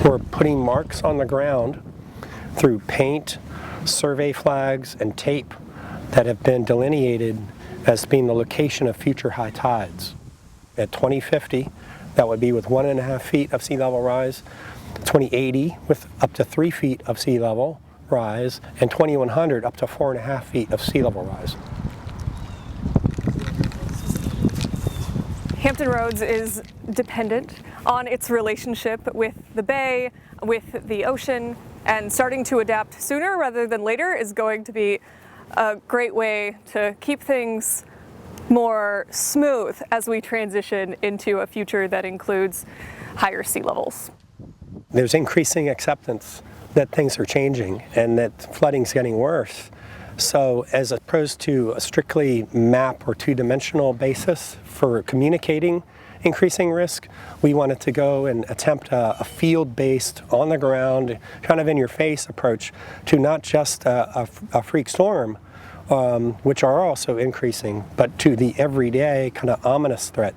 We're putting marks on the ground through paint, survey flags, and tape that have been delineated as being the location of future high tides. At 2050, that would be with 1.5 feet of sea level rise, 2080 with up to 3 feet of sea level rise, and 2100 up to 4.5 feet of sea level rise. Hampton Roads is dependent on its relationship with the bay, with the ocean, and starting to adapt sooner rather than later is going to be a great way to keep things more smooth as we transition into a future that includes higher sea levels. There's increasing acceptance that things are changing and that flooding's getting worse. So as opposed to a strictly map or two-dimensional basis for communicating increasing risk, we wanted to go and attempt a field-based, on-the-ground, kind of in-your-face approach to not just a freak storm, which are also increasing, but to the everyday kind of ominous threat